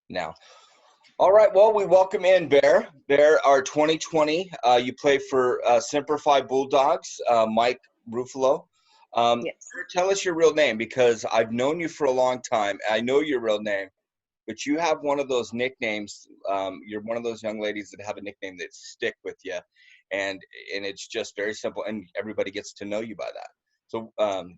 now. All right, well, we welcome in Bear. Bear, our 2020. You play for Semper Fi Bulldogs, Mike Ruffolo. Yes. Tell us your real name, because I've known you for a long time. I know your real name, but you have one of those nicknames. You're one of those young ladies that have a nickname that stick with you, and it's just very simple, and everybody gets to know you by that. So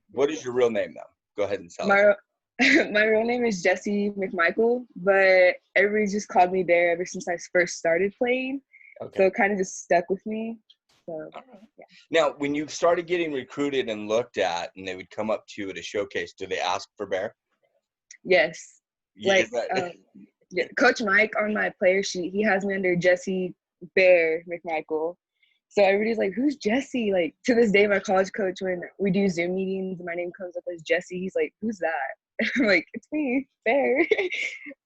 what is your real name, though? Go ahead and tell us. My real name is Jessie McMichael, but everybody just called me Bear ever since I first started playing. Okay. So it kind of just stuck with me. So, yeah. Now, when you started getting recruited and looked at, and they would come up to you at a showcase, do they ask for Bear? Yes. Yeah, Yeah, Coach Mike on my player sheet, he has me under Jessie Bear McMichael. So everybody's like, who's Jessie? Like, to this day, my college coach, when we do Zoom meetings, my name comes up as Jessie. He's like, who's that? I'm like, it's me, Bear.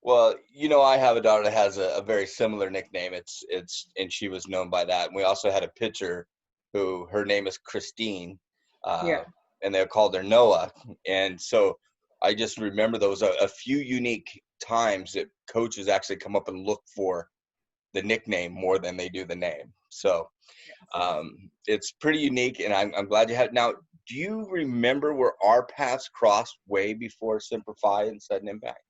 Well, I have a daughter that has a very similar nickname. And she was known by that. And we also had a pitcher who, her name is Christine, Yeah. and they called her Noah. And so I just remember those a few unique times that coaches actually come up and look for the nickname more than they do the name. So it's pretty unique, and I'm glad you had. Now, do you remember where our paths crossed way before Semper Fi and Sudden Impact?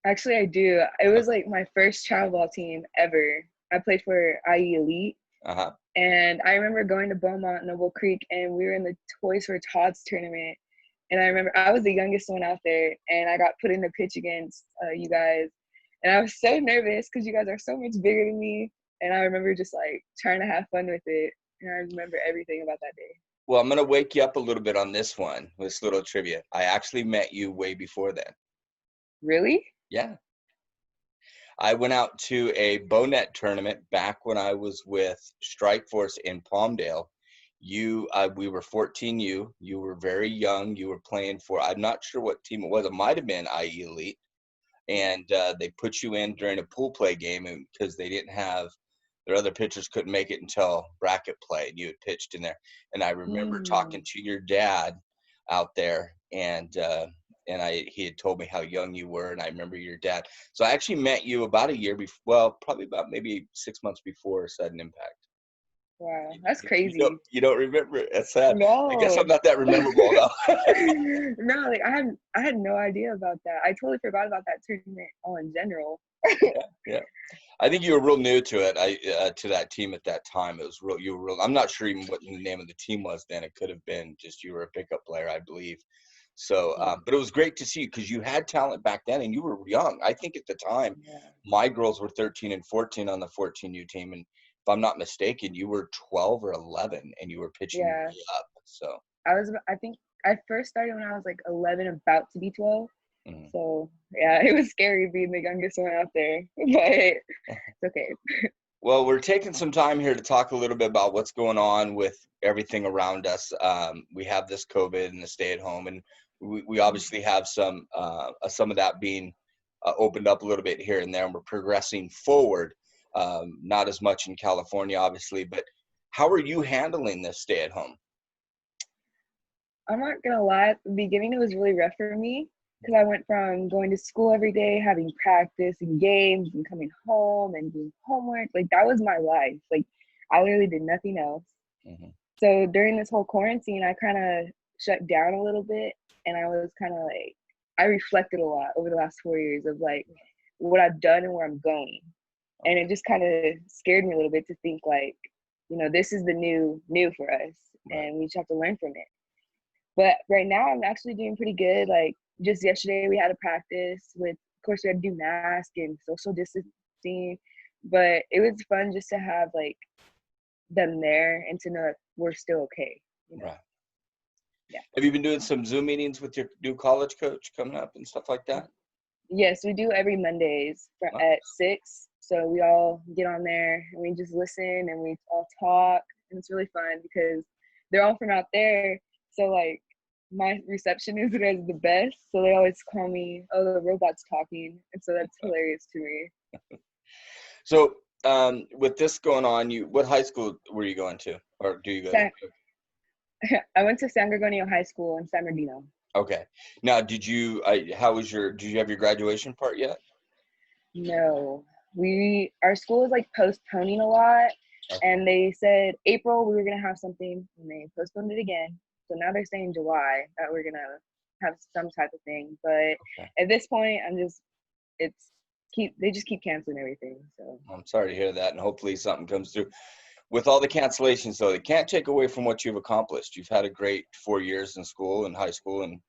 Actually, I do. It was like my first travel ball team ever. I played for IE Elite. Uh-huh. And I remember going to Beaumont, Noble Creek, and we were in the Toys for Tots tournament. And I remember I was the youngest one out there, and I got put in the pitch against you guys. And I was so nervous because you guys are so much bigger than me. And I remember just like trying to have fun with it. And I remember everything about that day. Well, I'm going to wake you up a little bit on this one, this little trivia. I actually met you way before then. Really? Yeah. I went out to a bownet tournament back when I was with Strike Force in Palmdale. We were 14U. You were very young. You were playing for, I'm not sure what team it was. It might have been IE Elite. And they put you in during a pool play game because they didn't have, their other pitchers couldn't make it until bracket play, and you had pitched in there. And I remember talking to your dad out there, and he had told me how young you were, and I remember your dad. So I actually met you about a year before, well, probably about maybe 6 months before Sudden Impact. Wow, that's crazy. You don't remember? That's sad. No. I guess I'm not that memorable though. No, like I had no idea about that. I totally forgot about that tournament in general. Yeah. I think you were real new to it. To that team at that time, it was real. You were real. I'm not sure even what the name of the team was then. It could have been just you were a pickup player, I believe. So, but it was great to see you because you had talent back then, and you were young. I think at the time, my girls were 13 and 14 on the 14U team, and if I'm not mistaken, you were 12 or 11, and you were pitching up. So I think I first started when I was like 11, about to be 12. Mm-hmm. So yeah, it was scary being the youngest one out there, but it's okay. Well, we're taking some time here to talk a little bit about what's going on with everything around us. We have this COVID and the stay at home, and we obviously have some of that being opened up a little bit here and there, and we're progressing forward. Not as much in California, obviously, but how are you handling this stay at home? I'm not gonna lie, at the beginning it was really rough for me because I went from going to school every day, having practice and games, and coming home and doing homework. Like, that was my life. Like, I literally did nothing else. Mm-hmm. So during this whole quarantine, I kind of shut down a little bit, and I was kind of like, I reflected a lot over the last 4 years of like what I've done and where I'm going. And it just kind of scared me a little bit to think like, this is the new for us, and we just have to learn from it. But right now I'm actually doing pretty good. Like, just yesterday we had a practice with, of course we had to do mask and social distancing, but it was fun just to have like them there and to know that we're still okay. Right. Yeah. Have you been doing some Zoom meetings with your new college coach coming up and stuff like that? Yes, we do every Mondays at 6. So we all get on there and we just listen and we all talk, and it's really fun because they're all from out there. So like, my reception isn't the best, so they always call me, "Oh, the robot's talking," and so that's hilarious to me. So, with this going on, what high school were you going to, or do you go to? I went to San Gregorio High School in San Bernardino. Okay. Now, did you have your graduation part yet? No, our school is like postponing a lot, Okay. and they said April we were gonna have something, and they postponed it again. So now they're saying July that we're gonna have some type of thing. But Okay. at this point, they just keep canceling everything. So I'm sorry to hear that, and hopefully something comes through. With all the cancellations, though, it can't take away from what you've accomplished. You've had a great 4 years in school and high school, and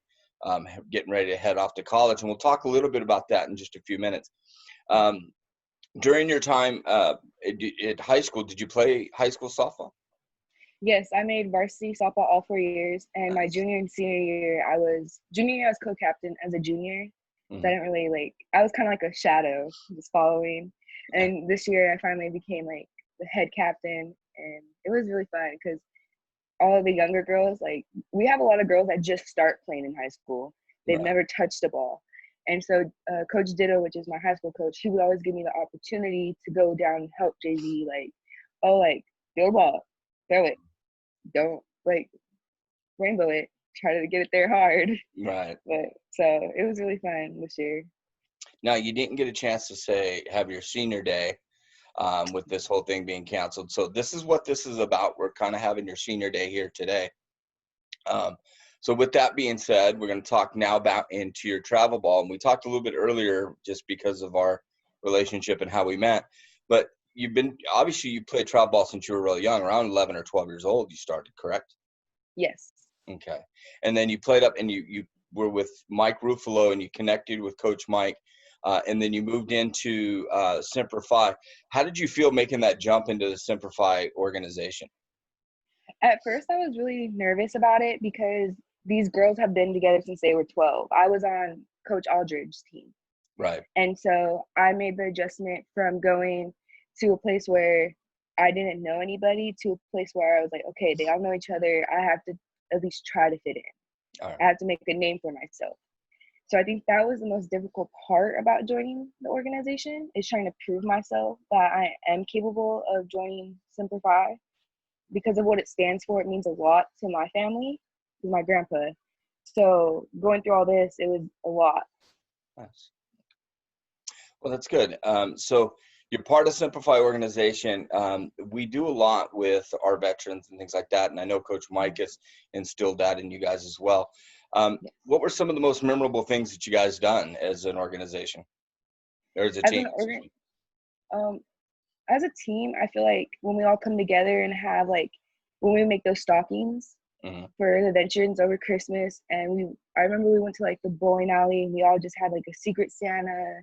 getting ready to head off to college. And we'll talk a little bit about that in just a few minutes. Um, during your time at high school, did you play high school softball? yes, I made varsity softball all 4 years, and my Nice. junior and senior year, I was co-captain as a junior. So I Hmm. didn't really I was kind of like a shadow, just following. Yeah. And this year, I finally became like the head captain, and it was really fun because all of the younger girls, like we have a lot of girls that just start playing in high school. They've Right. never touched a ball. And so Coach Ditto, which is my high school coach, he would always give me the opportunity to go down and help JV, like, oh, like, throw a ball, throw it, don't, like, rainbow it, try to get it there hard. Right. But so it was really fun this year. Now, you didn't get a chance to have your senior day with this whole thing being canceled. So this is what this is about. We're kind of having your senior day here today. Um, so with that being said, we're going to talk now about into your travel ball. And we talked a little bit earlier just because of our relationship and how we met. But obviously you played travel ball since you were really young, around 11 or 12 years old you started, correct? Yes. Okay. And then you played up and you were with Mike Ruffolo and you connected with Coach Mike. And then you moved into Semper Fi. How did you feel making that jump into the Semper Fi organization? At first, I was really nervous about it because these girls have been together since they were 12. I was on Coach Aldridge's team. Right. And so I made the adjustment from going to a place where I didn't know anybody to a place where I was like, okay, they all know each other. I have to at least try to fit in. All right. I have to make a name for myself. So I think that was the most difficult part about joining the organization, is trying to prove myself that I am capable of joining Simplify. Because of what it stands for, it means a lot to my family, to my grandpa. So going through all this, it was a lot. Nice. Well, that's good. So you're part of Simplify organization. We do a lot with our veterans and things like that. And I know Coach Mike has instilled that in you guys as well. Yes. What were some of the most memorable things that you guys done as an organization or as a As team? an Excuse organ, me. um, as a team, I feel like when we all come together and have when we make those stockings Hmm. for the veterans over Christmas, and I remember we went to like the bowling alley and we all just had like a secret Santa,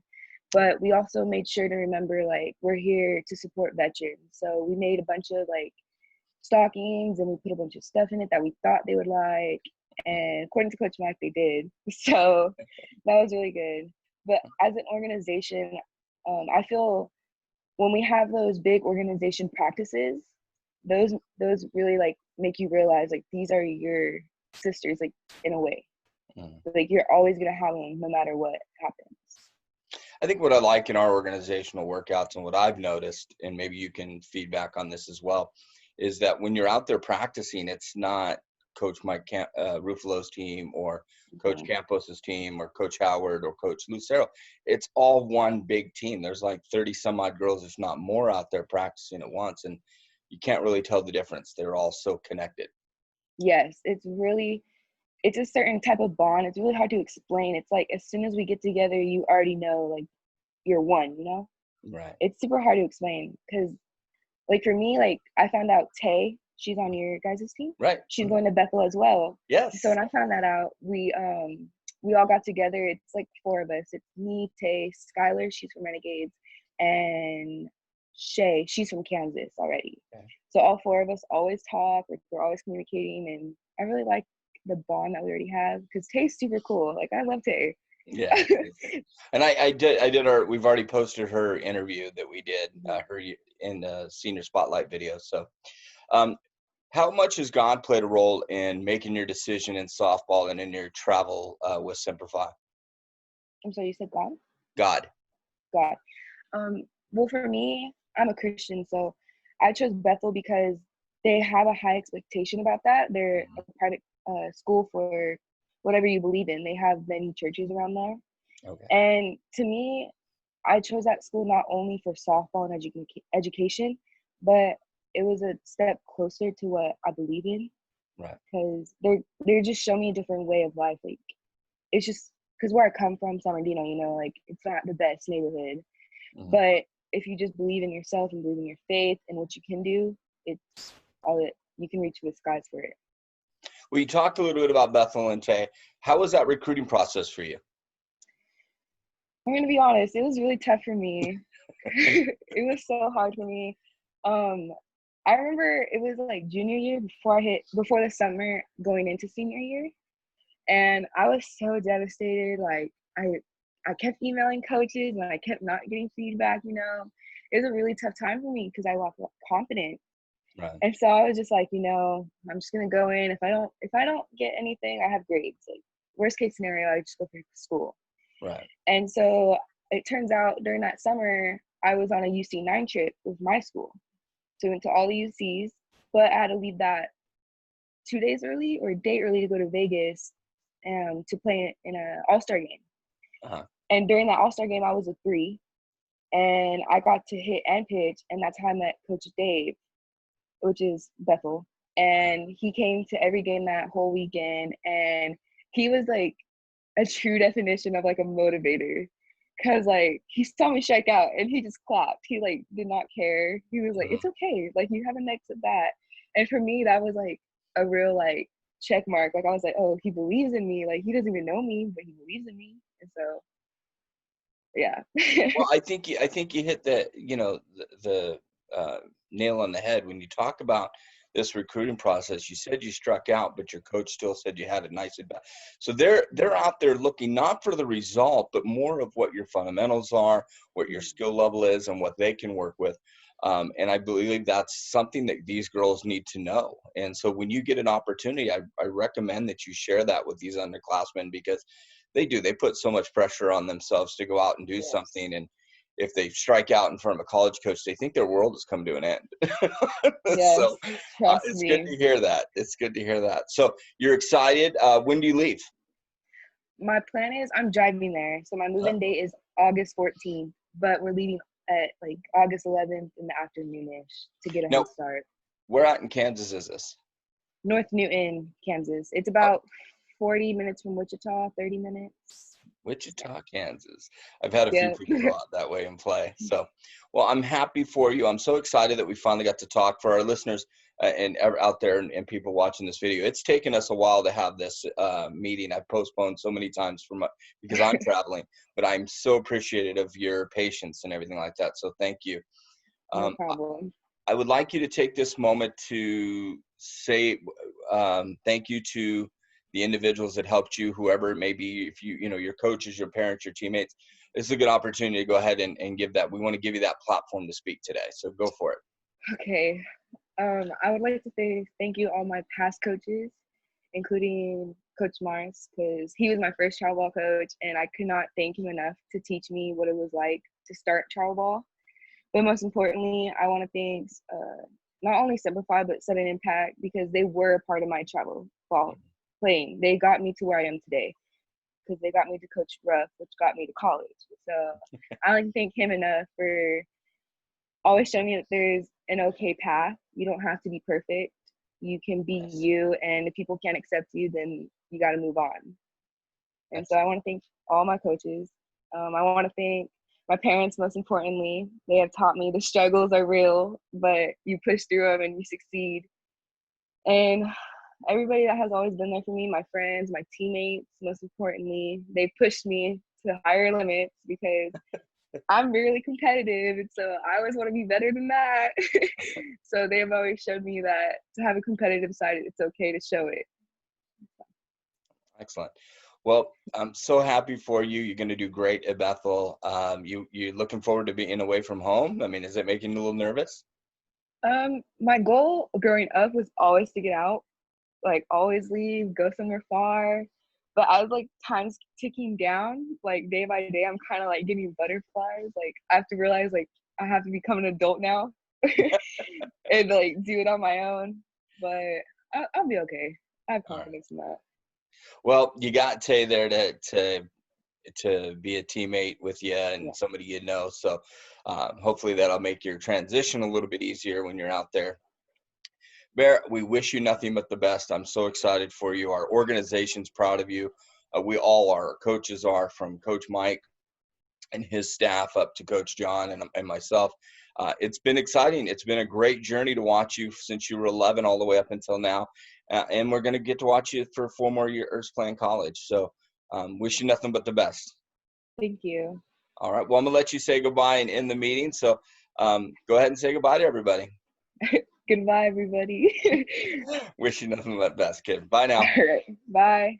but we also made sure to remember like we're here to support veterans. So we made a bunch of like stockings and we put a bunch of stuff in it that we thought they would like. And according to Coach Mike, they did. So that was really good. But as an organization, I feel when we have those big organization practices, those really like make you realize like these are your sisters, like in a way. Hmm. Like you're always gonna have them no matter what happens. I think what I like in our organizational workouts and what I've noticed, and maybe you can feedback on this as well, is that when you're out there practicing, it's not Coach Ruffalo's team or Coach Okay. Campos's team or Coach Howard or Coach Lucero. It's all one big team. There's like 30 some odd girls, if not more, out there practicing at once. And you can't really tell the difference. They're all so connected. Yes, it's a certain type of bond. It's really hard to explain. It's like as soon as we get together, you already know like you're one, you know? Right. It's super hard to explain because like for me, like I found out Tay, she's on your guys' team. Right. She's Mhm. going to Bethel as well. So Yes. when I found that out, we all got together. It's like four of us. It's me, Tay, Skylar, she's from Renegades, and Shay, she's from Kansas already. Okay. So all four of us always talk, like we're always communicating, and I really like the bond that we already have because Tay's super cool. Like I love Tay. Yeah. And we've already posted her interview that we did, in the senior spotlight video. So, um, how much has God played a role in making your decision in softball and in your travel with Semper Fi? I'm sorry, you said God? God. God. Um, well, for me, I'm a Christian, so I chose Bethel because they have a high expectation about that. They're Mhm. a private school for whatever you believe in. They have many churches around there. Okay. And to me, I chose that school not only for softball and education, but it was a step closer to what I believe in, Right. because they're just showing me a different way of life. Like, it's just because where I come from, San Bernardino, you know, like, it's not the best neighborhood, Mm-hmm. but if you just believe in yourself and believe in your faith and what you can do, it's all it, you can reach for the skies for it. Well, you talked a little bit about Bethel and Tay. How was that recruiting process for you? I'm gonna be honest, it was really tough for me. It was so hard for me. I remember it was like junior year before the summer going into senior year, and I was so devastated. Like, I kept emailing coaches and I kept not getting feedback. You know, it was a really tough time for me because I lost confidence. Right. And so I was just like, you know, I'm just gonna go in. If I don't get anything, I have grades. Like, worst case scenario, I just go for school. Right. And so it turns out during that summer, I was on a UC9 trip with my school. So we went to all the UCs, but I had to leave that 2 days early or a day early to go to Vegas to play in an all-star game. Uh-huh. And during that all-star game, I was a 3, and I got to hit and pitch, and that's how I met Coach Dave, which is Bethel. And he came to every game that whole weekend, and he was like a true definition of like a motivator. Cause like he saw me strike out and he just clapped. He like did not care. He was like, "It's okay. Like, you have a next at bat." And for me, that was like a real like check mark. Like, I was like, "Oh, he believes in me. Like, he doesn't even know me, but he believes in me." And so, yeah. Well, I think you hit the nail on the head when you talk about this recruiting process. You said you struck out, but your coach still said you had a nice at bat. So they're out there looking not for the result, but more of what your fundamentals are, what your skill level is, and what they can work with. And I believe that's something that these girls need to know. And so when you get an opportunity, I recommend that you share that with these underclassmen, because they put so much pressure on themselves to go out and do Yes. something. And if they strike out in front of a college coach, they think their world has come to an end. Yes. So Trust it's good me. to hear that. It's good to hear that. So you're excited. When do you leave? My plan is I'm driving there. So my move-in date is August 14th, but we're leaving at like August 11th in the afternoonish to get a Now, head start. where out in Kansas is this? North Newton, Kansas. It's about 40 minutes from Wichita, 30 minutes. Wichita, Kansas. I've had a few Yeah. people go out that way and play. So, well, I'm happy for you. I'm so excited that we finally got to talk. For our listeners and out there and people watching this video, it's taken us a while to have this meeting. I've postponed so many times because I'm traveling, but I'm so appreciative of your patience and everything like that. So thank you. No problem. I would like you to take this moment to say thank you to the individuals that helped you, whoever it may be, if your coaches, your parents, your teammates. This is a good opportunity to go ahead and give that. We want to give you that platform to speak today. So go for it. Okay. I would like to say thank you to all my past coaches, including Coach Mars, because he was my first travel ball coach, and I could not thank him enough to teach me what it was like to start travel ball. But most importantly, I want to thank not only Simplify, but Sudden Impact, because they were a part of my travel ball playing. They got me to where I am today, because they got me to Coach Ruff, which got me to college. So I like to thank him enough for always showing me that there's an okay path. You don't have to be perfect. You can be you, and if people can't accept you, then you got to move on. And so I want to thank all my coaches. I want to thank my parents, most importantly. They have taught me the struggles are real, but you push through them and you succeed. And everybody that has always been there for me, my friends, my teammates, most importantly, they pushed me to higher limits, because I'm really competitive, and so I always want to be better than that. So they have always showed me that to have a competitive side, it's okay to show it. Excellent. Well, I'm so happy for you. You're going to do great at Bethel. You're looking forward to being away from home. I mean, is it making you a little nervous? My goal growing up was always to get out, like always leave, go somewhere far. But as like time's ticking down, like day by day, I'm kind of like getting butterflies. Like, I have to realize like I have to become an adult now and like do it on my own. But I'll be okay. I have All right. confidence in that. Well, you got Tay there to be a teammate with you and Yeah. somebody you know. So hopefully that'll make your transition a little bit easier when you're out there. Bear, we wish you nothing but the best. I'm so excited for you. Our organization's proud of you. We all are. Our coaches are, from Coach Mike and his staff up to Coach John and myself. It's been exciting. It's been a great journey to watch you since you were 11 all the way up until now. And we're going to get to watch you for 4 more years playing college. So wish you nothing but the best. Thank you. All right. Well, I'm going to let you say goodbye and end the meeting. So go ahead and say goodbye to everybody. Goodbye, everybody. Wish you nothing but the best, kid. Bye now. All right. Bye.